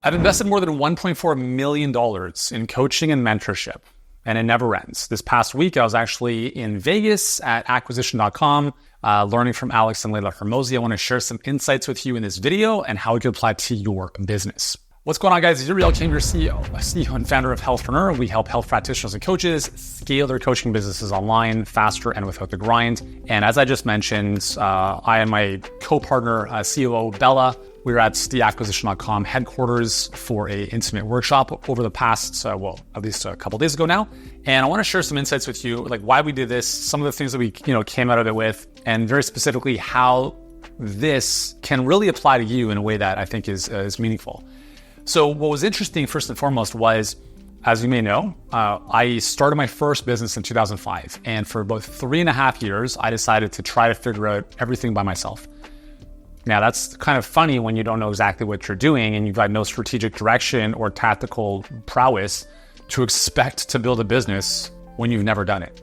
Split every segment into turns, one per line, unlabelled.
I've invested more than $1.4 million in coaching and mentorship, and it never ends. This past week, I was actually in Vegas at acquisition.com, learning from Alex and Leila Hormozi. I want to share some insights with you in this video and how it can apply to your business. What's going on, guys? It's Uriel Kim, your CEO and founder of Healthpreneur. We help health practitioners and coaches scale their coaching businesses online, faster, and without the grind. And as I just mentioned, I and my co-partner, COO Bella, we were at theacquisition.com headquarters for a intimate workshop over the past, at least a couple days ago now. And I want to share some insights with you, like why we did this, some of the things that we came out of it with, and very specifically how this can really apply to you in a way that I think is meaningful. So what was interesting, first and foremost, was, as you may know, I started my first business in 2005. And for about 3.5 years, I decided to try to figure out everything by myself. Now, that's kind of funny when you don't know exactly what you're doing and you've got no strategic direction or tactical prowess to expect to build a business when you've never done it.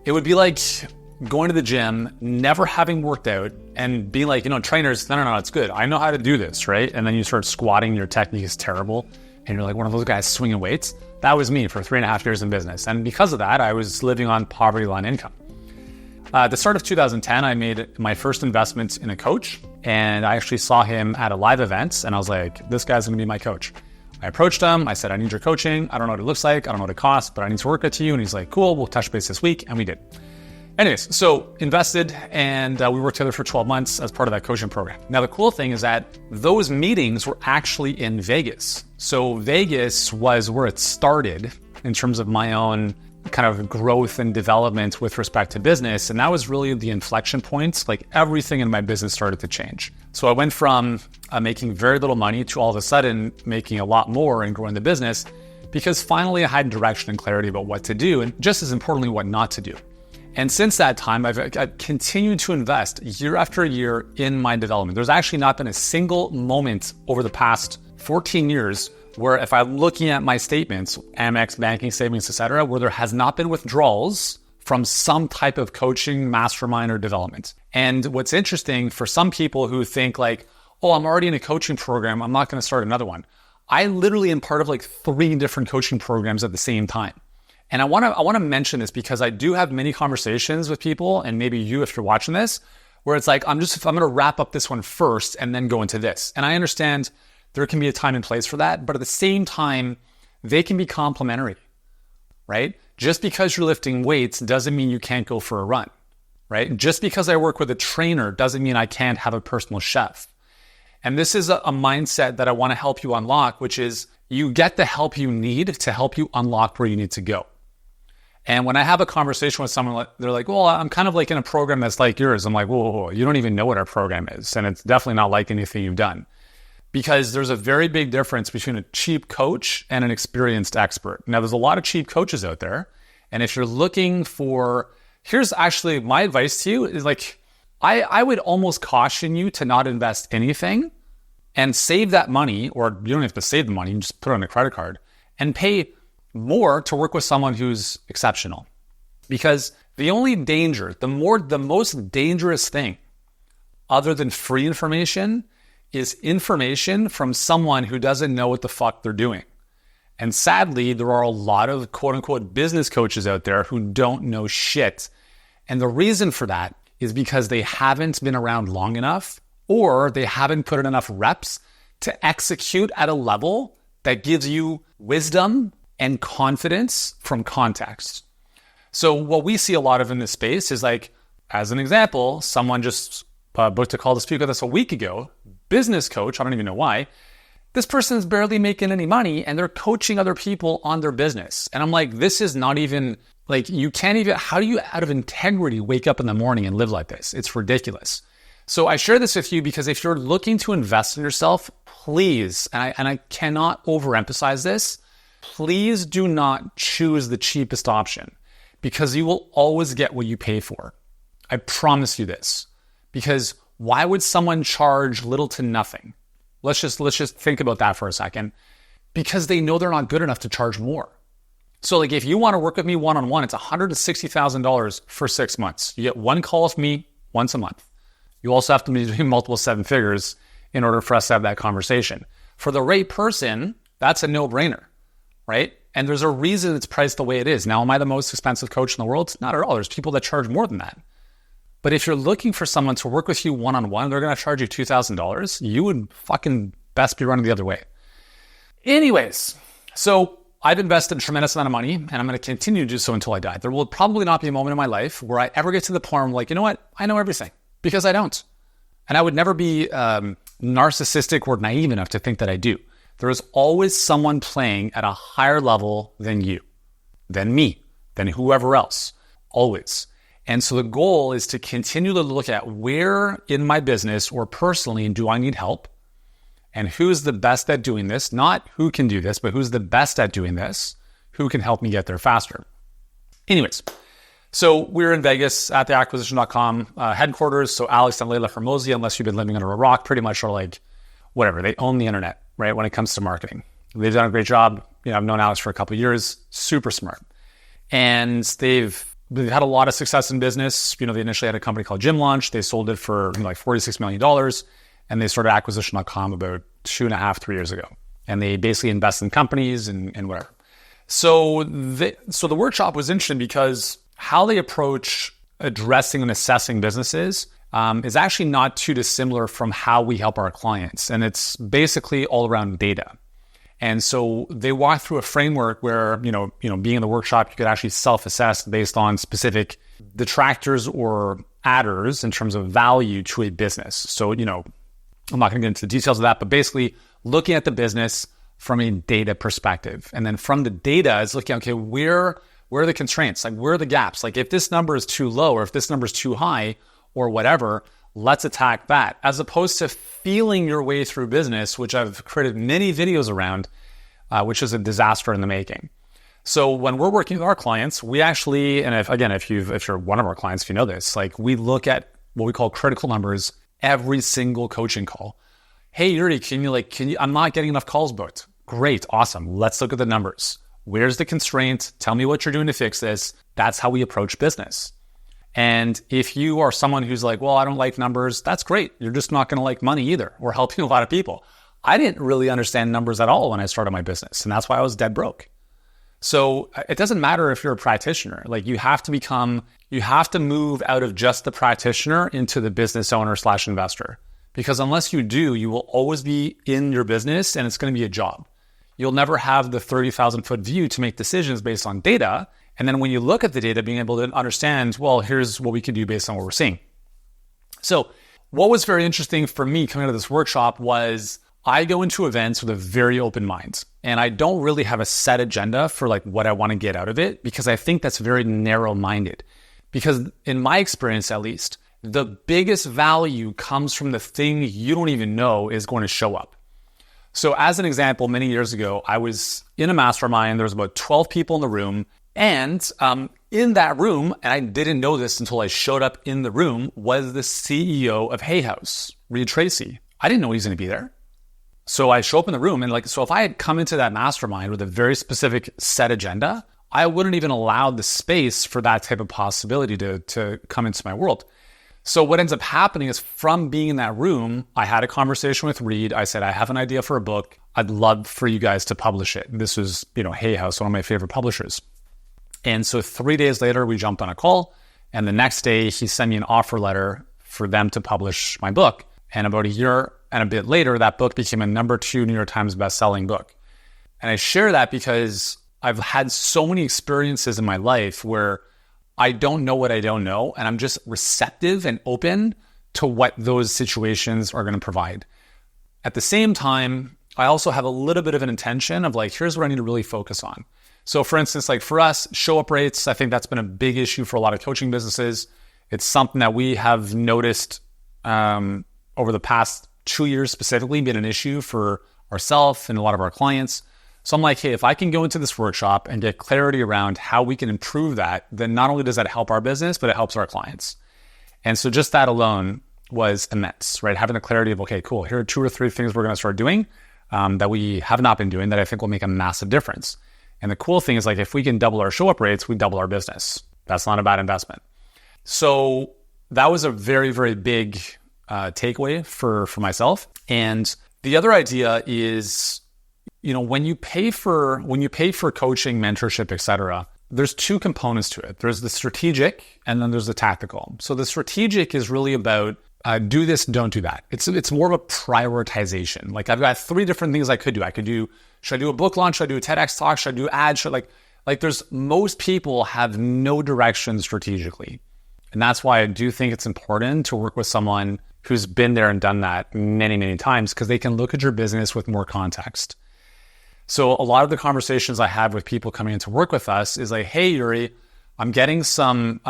It would be like going to the gym, never having worked out, and being like, trainers, no, it's good. I know how to do this, right? And then you start squatting, your technique is terrible, and you're like one of those guys swinging weights. That was me for 3.5 years in business. And because of that, I was living on poverty line income. At the start of 2010, I made my first investment in a coach, and I actually saw him at a live event, and I was like, this guy's gonna be my coach. I approached him, I said, I need your coaching. I don't know what it looks like, I don't know what it costs, but I need to work with you. And he's like, cool, we'll touch base this week, and we did. Anyways, so invested, and we worked together for 12 months as part of that coaching program. Now, the cool thing is that those meetings were actually in Vegas. So Vegas was where it started in terms of my own kind of growth and development with respect to business. And that was really the inflection point. Like everything in my business started to change. So I went from making very little money to all of a sudden making a lot more and growing the business because finally I had direction and clarity about what to do and just as importantly, what not to do. And since that time, I've continued to invest year after year in my development. There's actually not been a single moment over the past 14 years where if I'm looking at my statements, Amex, banking, savings, etc., where there has not been withdrawals from some type of coaching, mastermind, or development. And what's interesting for some people who think like, oh, I'm already in a coaching program, I'm not going to start another one. I literally am part of like 3 different coaching programs at the same time. And I want to mention this because I do have many conversations with people, and maybe you, if you're watching this, where it's like, I'm going to wrap up this one first and then go into this. And I understand there can be a time and place for that, but at the same time, they can be complementary, right? Just because you're lifting weights doesn't mean you can't go for a run, right? Just because I work with a trainer doesn't mean I can't have a personal chef. And this is a mindset that I want to help you unlock, which is you get the help you need to help you unlock where you need to go. And when I have a conversation with someone, they're like, well, I'm kind of like in a program that's like yours. I'm like, whoa, you don't even know what our program is. And it's definitely not like anything you've done. Because there's a very big difference between a cheap coach and an experienced expert. Now, there's a lot of cheap coaches out there. And if you're looking for, here's actually my advice to you is like, I would almost caution you to not invest anything and save that money, or you don't have to save the money, you just put it on a credit card and pay more to work with someone who's exceptional. Because the only danger, the most dangerous thing other than free information is information from someone who doesn't know what the fuck they're doing. And sadly, there are a lot of quote unquote business coaches out there who don't know shit. And the reason for that is because they haven't been around long enough, or they haven't put in enough reps to execute at a level that gives you wisdom and confidence from context. So what we see a lot of in this space is like, as an example, someone just booked a call to speak with us a week ago, business coach, I don't even know why. This person's barely making any money and they're coaching other people on their business. And I'm like, this is not even, like, you can't even, how do you out of integrity wake up in the morning and live like this? It's ridiculous. So I share this with you because if you're looking to invest in yourself, please, and I cannot overemphasize this, please do not choose the cheapest option because you will always get what you pay for. I promise you this. Because why would someone charge little to nothing? Let's just think about that for a second. Because they know they're not good enough to charge more. So like if you want to work with me one-on-one, it's $160,000 for 6 months. You get one call with me once a month. You also have to be doing multiple 7 figures in order for us to have that conversation. For the right person, that's a no-brainer, right? And there's a reason it's priced the way it is. Now, am I the most expensive coach in the world? Not at all. There's people that charge more than that. But if you're looking for someone to work with you one-on-one, they're going to charge you $2,000. You would fucking best be running the other way. Anyways, so I've invested a tremendous amount of money, and I'm going to continue to do so until I die. There will probably not be a moment in my life where I ever get to the point where I'm like, you know what? I know everything, because I don't. And I would never be narcissistic or naive enough to think that I do. There is always someone playing at a higher level than you, than me, than whoever else, always. And so the goal is to continue to look at where in my business or personally do I need help, and who's the best at doing this, not who can do this, but who's the best at doing this, who can help me get there faster. Anyways, so we're in Vegas at the acquisition.com headquarters. So Alex and Leila Hormozi, unless you've been living under a rock, pretty much are like, whatever, they own the internet, right? When it comes to marketing. They've done a great job. I've known Alex for a couple of years, super smart. And they've had a lot of success in business. They initially had a company called Gym Launch. They sold it for like $46 million. And they started acquisition.com about 2.5-3 years ago. And they basically invest in companies and whatever. So the workshop was interesting because how they approach addressing and assessing businesses is actually not too dissimilar from how we help our clients. And it's basically all around data. And so they walk through a framework where, being in the workshop, you could actually self-assess based on specific detractors or adders in terms of value to a business. So, I'm not going to get into the details of that, but basically looking at the business from a data perspective. And then from the data is looking, okay, where are the constraints? Like, where are the gaps? Like, if this number is too low or if this number is too high or whatever, let's attack that. As opposed to feeling your way through business, which I've created many videos around, which is a disaster in the making. So when we're working with our clients, we actually, and if you're one of our clients, if you know this, like, we look at what we call critical numbers every single coaching call. Hey, Yuri, can you, I'm not getting enough calls booked. Great, awesome. Let's look at the numbers. Where's the constraint? Tell me what you're doing to fix this. That's how we approach business. And if you are someone who's like, well, I don't like numbers, that's great. You're just not going to like money either. We're helping a lot of people. I didn't really understand numbers at all when I started my business. And that's why I was dead broke. So it doesn't matter if you're a practitioner. Like, you have to move out of just the practitioner into the business owner / investor. Because unless you do, you will always be in your business and it's going to be a job. You'll never have the 30,000 foot view to make decisions based on data. And then when you look at the data, being able to understand, well, here's what we can do based on what we're seeing. So what was very interesting for me coming out of this workshop was I go into events with a very open mind. And I don't really have a set agenda for like what I want to get out of it, because I think that's very narrow-minded. Because in my experience, at least, the biggest value comes from the thing you don't even know is going to show up. So as an example, many years ago, I was in a mastermind. There was about 12 people in the room. And in that room, and I didn't know this until I showed up in the room, was the CEO of Hay House, Reed Tracy. I didn't know he was going to be there. So I show up in the room, and so if I had come into that mastermind with a very specific set agenda, I wouldn't even allow the space for that type of possibility to come into my world. So what ends up happening is, from being in that room, I had a conversation with Reed. I said, I have an idea for a book. I'd love for you guys to publish it. This was, Hay House, one of my favorite publishers. And so 3 days later, we jumped on a call. And the next day, he sent me an offer letter for them to publish my book. And about a year and a bit later, that book became a #2 New York Times bestselling book. And I share that because I've had so many experiences in my life where I don't know what I don't know, and I'm just receptive and open to what those situations are going to provide. At the same time, I also have a little bit of an intention of like, here's what I need to really focus on. So for instance, like for us, show-up rates, I think that's been a big issue for a lot of coaching businesses. It's something that we have noticed over the past 2 years specifically been an issue for ourselves and a lot of our clients. So I'm like, hey, if I can go into this workshop and get clarity around how we can improve that, then not only does that help our business, but it helps our clients. And so just that alone was immense, right? Having the clarity of, okay, cool, here are 2 or 3 things we're going to start doing that we have not been doing that I think will make a massive difference. And the cool thing is, like, if we can double our show-up rates, we double our business. That's not a bad investment. So that was a very, very big takeaway for myself. And The other idea is, when you pay for coaching, mentorship, etc., there's two components to it. There's the strategic and then there's the tactical. So the strategic is really about do this, don't do that. It's more of a prioritization. Like I've got 3 different things I could do. Should I do a book launch? Should I do a TEDx talk? Should I do ads? Most people have no direction strategically. And that's why I do think it's important to work with someone who's been there and done that many, many times, because they can look at your business with more context. So a lot of the conversations I have with people coming in to work with us is like, hey, Yuri, I'm getting some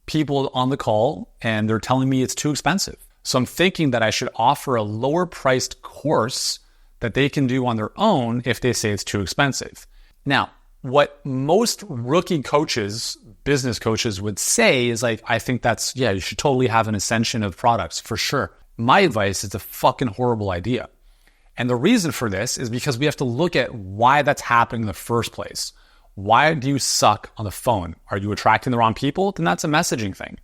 people on the call and they're telling me it's too expensive. So I'm thinking that I should offer a lower priced course that they can do on their own if they say it's too expensive. Now, what most rookie coaches, business coaches would say is like, I think that's, you should totally have an ascension of products for sure. My advice is a fucking horrible idea. And the reason for this is because we have to look at why that's happening in the first place. Why do you suck on the phone? Are you attracting the wrong people? Then that's a messaging thing.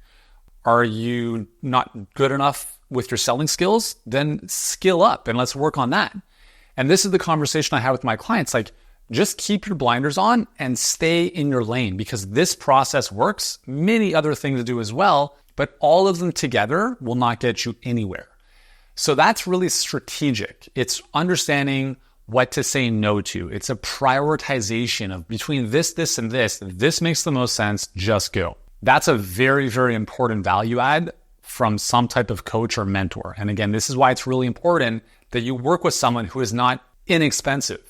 Are you not good enough with your selling skills? Then skill up and let's work on that. And this is the conversation I have with my clients. Like, just keep your blinders on and stay in your lane, because this process works. Many other things do as well, but all of them together will not get you anywhere. So that's really strategic. It's understanding what to say no to. It's a prioritization of between this, and this. This makes the most sense, just go. That's a very, very important value add from some type of coach or mentor. And again, this is why it's really important that you work with someone who is not inexpensive.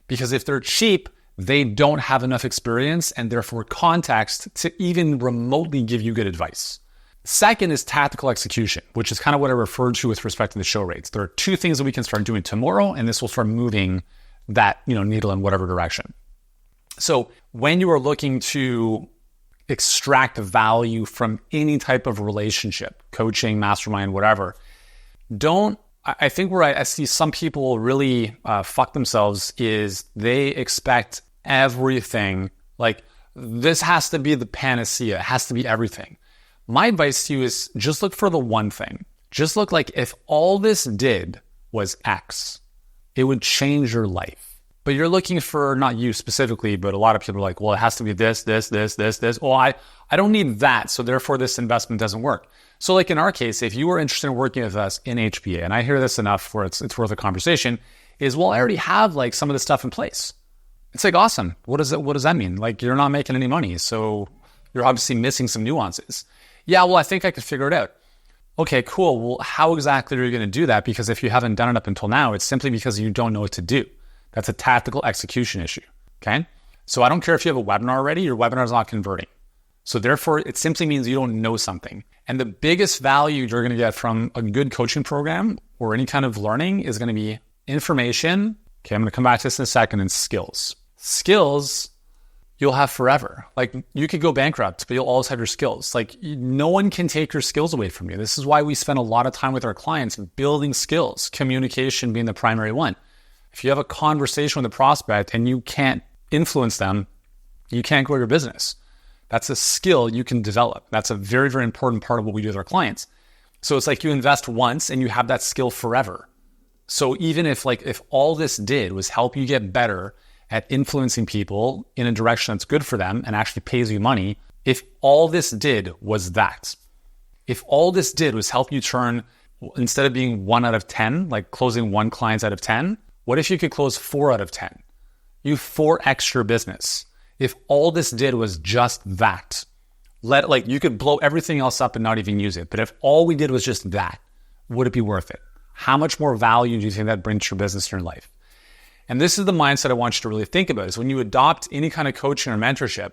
Because if they're cheap, they don't have enough experience and therefore context to even remotely give you good advice. Second is tactical execution, which is kind of what I referred to with respect to the show rates. There are 2 things that we can start doing tomorrow, and this will start moving that needle in whatever direction. So when you are looking to extract value from any type of relationship, coaching, mastermind, whatever, I think where I see some people really fuck themselves is they expect everything. Like, this has to be the panacea. It has to be everything. My advice to you is just look for the one thing. Just look like if all this did was X, it would change your life. But you're looking for, not you specifically, but a lot of people are like, well, it has to be this. Well, I don't need that, so therefore this investment doesn't work. So like in our case, if you were interested in working with us in HBA, and I hear this enough where it's worth a conversation, is, well, I already have like some of the stuff in place. It's like, awesome. What does that mean? Like, you're not making any money, so you're obviously missing some nuances. Yeah, well, I think I could figure it out. Okay, cool. Well, how exactly are you going to do that? Because if you haven't done it up until now, it's simply because you don't know what to do. That's a tactical execution issue, okay? So I don't care if you have a webinar already, your webinar is not converting. So therefore, it simply means you don't know something. And the biggest value you're going to get from a good coaching program or any kind of learning is going to be information. Okay, I'm going to come back to this in a second, and skills. Skills you'll have forever. Like, you could go bankrupt, but you'll always have your skills. Like, no one can take your skills away from you. This is why we spend a lot of time with our clients building skills, communication being the primary one. If you have a conversation with a prospect and you can't influence them, you can't grow your business. That's a skill you can develop. That's a very, very important part of what we do with our clients. So it's like you invest once and you have that skill forever. So even if all this did was help you get better at influencing people in a direction that's good for them and actually pays you money, if all this did was that, if all this did was help you turn, instead of being 1 out of 10, like closing 1 client out of 10, what if you could close 4 out of 10? You 4x your business. If all this did was just that, you could blow everything else up and not even use it. But if all we did was just that, would it be worth it? How much more value do you think that brings to your business in your life? And this is the mindset I want you to really think about, is when you adopt any kind of coaching or mentorship,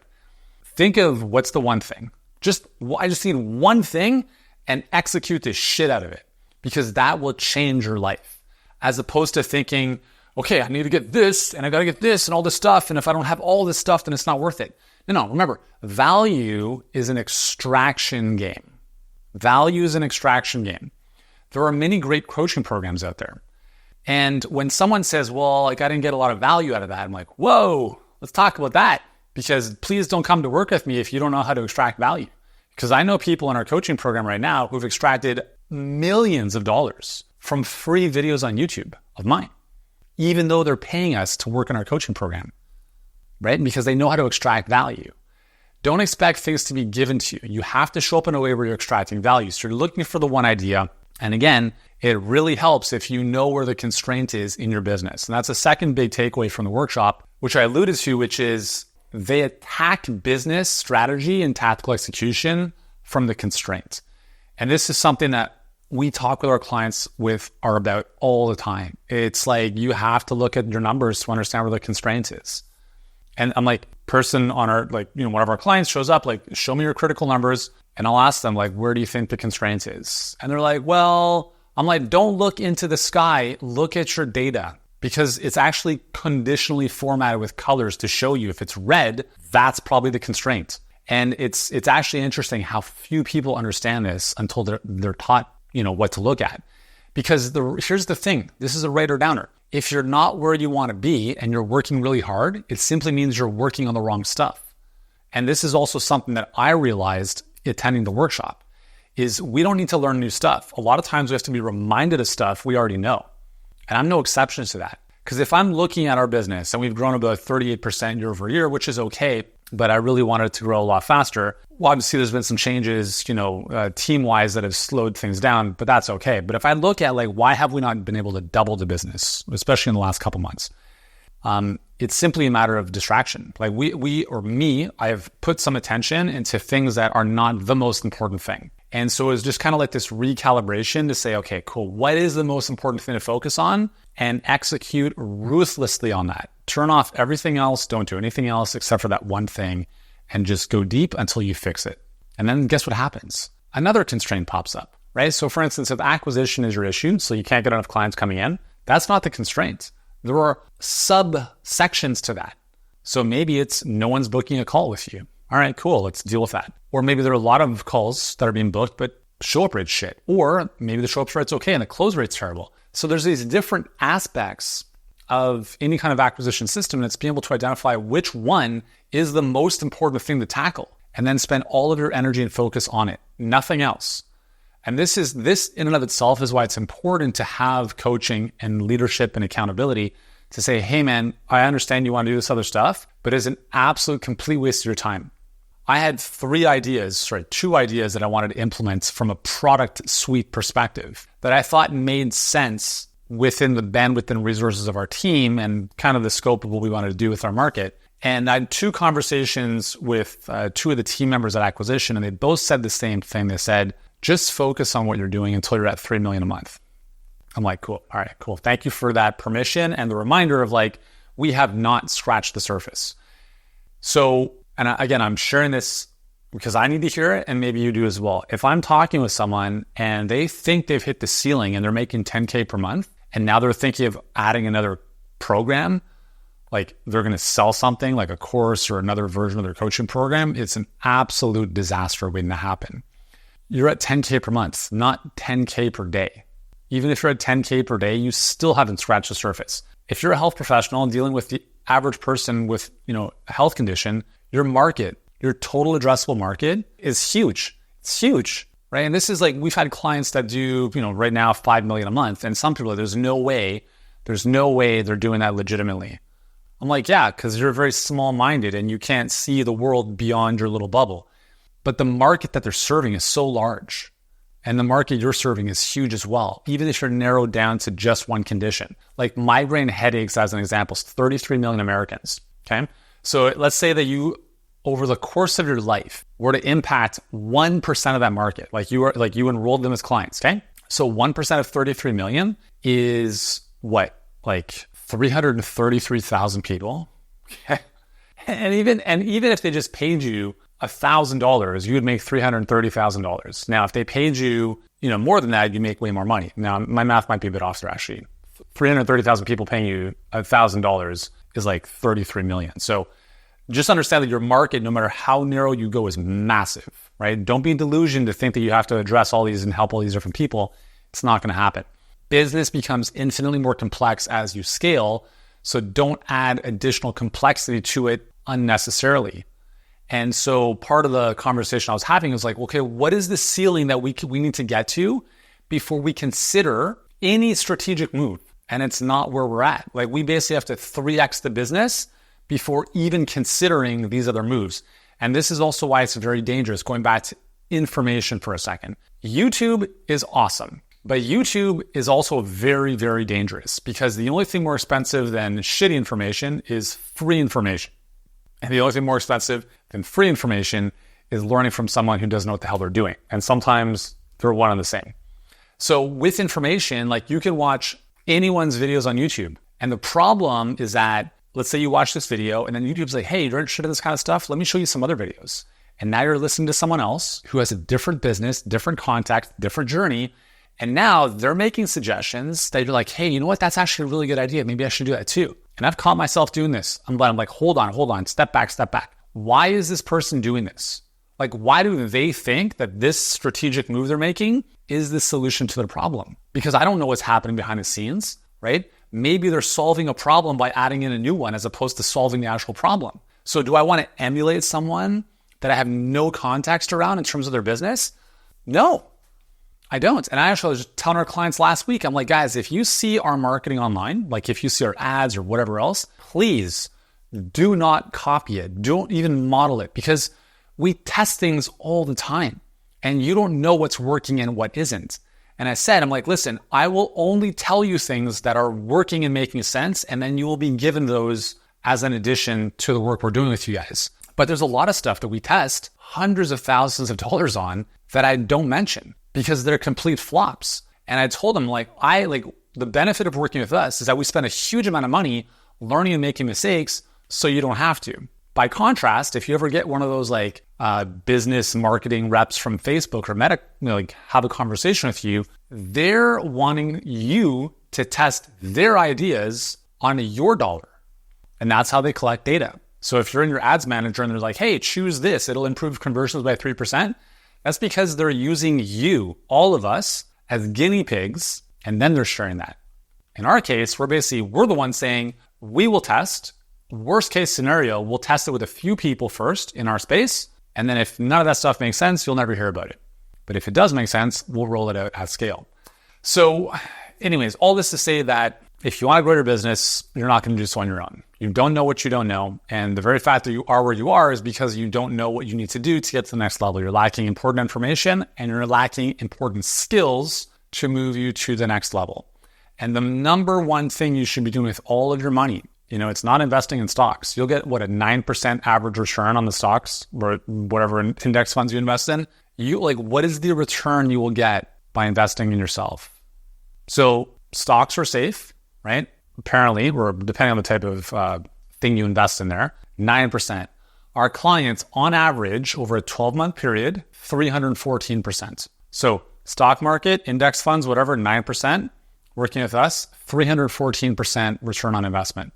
think of what's the one thing. I just need one thing and execute the shit out of it, because that will change your life. As opposed to thinking, okay, I need to get this and I got to get this and all this stuff. And if I don't have all this stuff, then it's not worth it. No, remember, value is an extraction game. Value is an extraction game. There are many great coaching programs out there. And when someone says, well, I didn't get a lot of value out of that, I'm like, whoa, let's talk about that. Because please don't come to work with me if you don't know how to extract value. Because I know people in our coaching program right now who've extracted millions of dollars from free videos on YouTube. of mine, even though they're paying us to work in our coaching program, right? Because they know how to extract value. Don't expect things to be given to you. You have to show up in a way where you're extracting value. So you're looking for the one idea. And again, it really helps if you know where the constraint is in your business. And that's a second big takeaway from the workshop, which I alluded to, which is they attack business strategy and tactical execution from the constraint. And this is something that we talk with our clients about all the time. It's like you have to look at your numbers to understand where the constraint is. And I'm like, person on our, one of our clients shows up, like, show me your critical numbers. And I'll ask them, like, where do you think the constraint is? And they're like, well, I'm like, don't look into the sky, look at your data, because it's actually conditionally formatted with colors to show you if it's red, that's probably the constraint. And it's actually interesting how few people understand this until they're taught, what to look at. Because here's the thing, this is a writer downer. If you're not where you want to be and you're working really hard, it simply means you're working on the wrong stuff. And this is also something that I realized attending the workshop, is we don't need to learn new stuff. A lot of times we have to be reminded of stuff we already know. And I'm no exception to that. Because if I'm looking at our business and we've grown about 38% year over year, which is okay, but I really wanted it to grow a lot faster. Well, obviously there's been some changes, team-wise that have slowed things down, but that's okay. But if I look at why have we not been able to double the business, especially in the last couple months? It's simply a matter of distraction. I've put some attention into things that are not the most important thing. And so it's just kind of like this recalibration to say, okay, cool. What is the most important thing to focus on? And execute ruthlessly on that. Turn off everything else. Don't do anything else except for that one thing, and just go deep until you fix it. And then guess what happens? Another constraint pops up, right? So for instance, if acquisition is your issue, so you can't get enough clients coming in, that's not the constraint. There are subsections to that. So maybe it's no one's booking a call with you. All right, cool. Let's deal with that. Or maybe there are a lot of calls that are being booked, but show up rate's shit. Or maybe the show up rate's okay and the close rate's terrible. So there's these different aspects of any kind of acquisition system that's being able to identify which one is the most important thing to tackle, and then spend all of your energy and focus on it, nothing else. And this in and of itself is why it's important to have coaching and leadership and accountability to say, hey man, I understand you want to do this other stuff, but it's an absolute complete waste of your time. I had two ideas that I wanted to implement from a product suite perspective that I thought made sense within the bandwidth and resources of our team and kind of the scope of what we wanted to do with our market. And I had two conversations with two of the team members at Acquisition, and they both said the same thing. They said, just focus on what you're doing until you're at 3 million a month. I'm like, cool. All right, cool. Thank you for that permission and the reminder of we have not scratched the surface. So, and again, I'm sharing this because I need to hear it and maybe you do as well. If I'm talking with someone and they think they've hit the ceiling and they're making 10K per month, and now they're thinking of adding another program, they're going to sell something like a course or another version of their coaching program, it's an absolute disaster waiting to happen. You're at 10K per month, not 10K per day. Even if you're at 10K per day, you still haven't scratched the surface. If you're a health professional and dealing with the average person with, a health condition, your market, your total addressable market is huge. It's huge, right? And this is we've had clients that do, right now 5 million a month. And some people, there's no way they're doing that legitimately. I'm like, yeah, because you're very small-minded and you can't see the world beyond your little bubble. But the market that they're serving is so large. And the market you're serving is huge as well, even if you're narrowed down to just one condition. Like migraine headaches, as an example, is 33 million Americans, okay? So let's say that you, over the course of your life, were to impact 1% of that market, you enrolled them as clients, okay? So 1% of 33 million is what? 333,000 people, okay? And even if they just paid you $1,000, you would make $330,000. Now, if they paid you, more than that, you make way more money. Now, my math might be a bit off there, actually. 330,000 people paying you $1,000 is 33 million. So just understand that your market, no matter how narrow you go, is massive, right? Don't be delusioned to think that you have to address all these and help all these different people. It's not going to happen. Business becomes infinitely more complex as you scale, so don't add additional complexity to it unnecessarily. And so part of the conversation I was having was okay, what is the ceiling that we need to get to before we consider any strategic move? and it's not where we're at. Like we basically have to 3x the business before even considering these other moves. And this is also why it's very dangerous. Going back to information for a second. YouTube is awesome, but YouTube is also very, very dangerous because the only thing more expensive than shitty information is free information. And the only thing more expensive than free information is learning from someone who doesn't know what the hell they're doing. And sometimes they're one and the same. So with information, like you can watch anyone's videos on YouTube. And the problem is that, let's say you watch this video and then YouTube's like, hey, you're interested in this kind of stuff? Let me show you some other videos. And now you're listening to someone else who has a different business, different contact, different journey. And now they're making suggestions that you're like, hey, you know what? That's actually a really good idea. Maybe I should do that too. And I've caught myself doing this. I'm like, hold on, step back. Why is this person doing this? Like, why do they think that this strategic move they're making is the solution to their problem? Because I don't know what's happening behind the scenes, right? Maybe they're solving a problem by adding in a new one as opposed to solving the actual problem. So do I want to emulate someone that I have no context around in terms of their business? No, I don't. And I actually was just telling our clients last week, I'm like, guys, if you see our marketing online, like if you see our ads or whatever else, please do not copy it. Don't even model it because we test things all the time and you don't know what's working and what isn't. And I said, I'm like, listen, I will only tell you things that are working and making sense. And then you will be given those as an addition to the work we're doing with you guys. But there's a lot of stuff that we test hundreds of thousands of dollars on that I don't mention because they're complete flops. And I told them the benefit of working with us is that we spend a huge amount of money learning and making mistakes so you don't have to. By contrast, if you ever get one of those business marketing reps from Facebook or Meta, have a conversation with you, they're wanting you to test their ideas on your dollar. And that's how they collect data. So if you're in your ads manager and they're like, hey, choose this, it'll improve conversions by 3%. That's because they're using you, all of us, as guinea pigs, and then they're sharing that. In our case, we're the ones saying, we will test. Worst case scenario, we'll test it with a few people first in our space. And then if none of that stuff makes sense, you'll never hear about it. But if it does make sense, we'll roll it out at scale. So anyways, all this to say that if you want to grow your business, you're not going to do so on your own. You don't know what you don't know. And the very fact that you are where you are is because you don't know what you need to do to get to the next level. You're lacking important information and you're lacking important skills to move you to the next level. And the number one thing you should be doing with all of your money, it's not investing in stocks. You'll get a 9% average return on the stocks or whatever index funds you invest in. What is the return you will get by investing in yourself? So stocks are safe, right? Apparently, or depending on the type of thing you invest in there, 9%. Our clients, on average, over a 12-month period, 314%. So stock market, index funds, whatever, 9%. Working with us, 314% return on investment.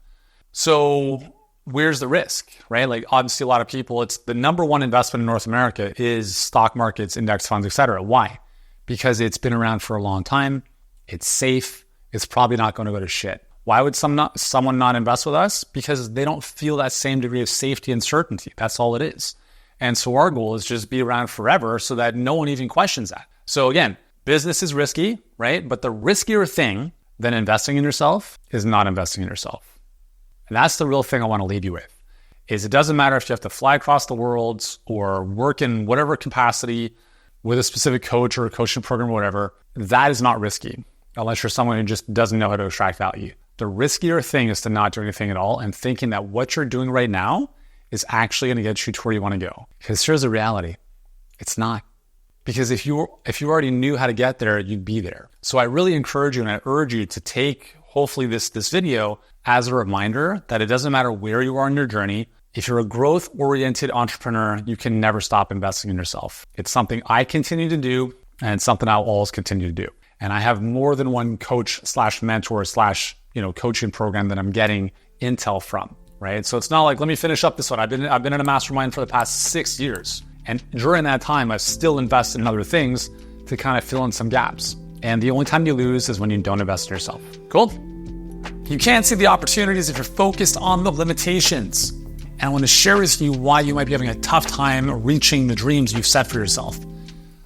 So where's the risk, right? Obviously, a lot of people, it's the number one investment in North America is stock markets, index funds, etc. Why? Because it's been around for a long time. It's safe. It's probably not going to go to shit. Why would someone not invest with us? Because they don't feel that same degree of safety and certainty. That's all it is. And so our goal is just be around forever so that no one even questions that. So again, business is risky, right? But the riskier thing than investing in yourself is not investing in yourself. And that's the real thing I want to leave you with, is it doesn't matter if you have to fly across the world or work in whatever capacity with a specific coach or a coaching program or whatever, that is not risky unless you're someone who just doesn't know how to extract value. The riskier thing is to not do anything at all and thinking that what you're doing right now is actually going to get you to where you want to go. Because here's the reality. It's not. Because if you already knew how to get there, you'd be there. So I really encourage you and I urge you to take, hopefully, this video as a reminder that it doesn't matter where you are on your journey. If you're a growth-oriented entrepreneur, you can never stop investing in yourself. It's something I continue to do, and it's something I'll always continue to do. And I have more than one coach / mentor / coaching program that I'm getting intel from, right? So it's not like, let me finish up this one. I've been in a mastermind for the past 6 years. And during that time, I've still invested in other things to kind of fill in some gaps. And the only time you lose is when you don't invest in yourself. Cool? You can't see the opportunities if you're focused on the limitations. And I want to share with you why you might be having a tough time reaching the dreams you've set for yourself.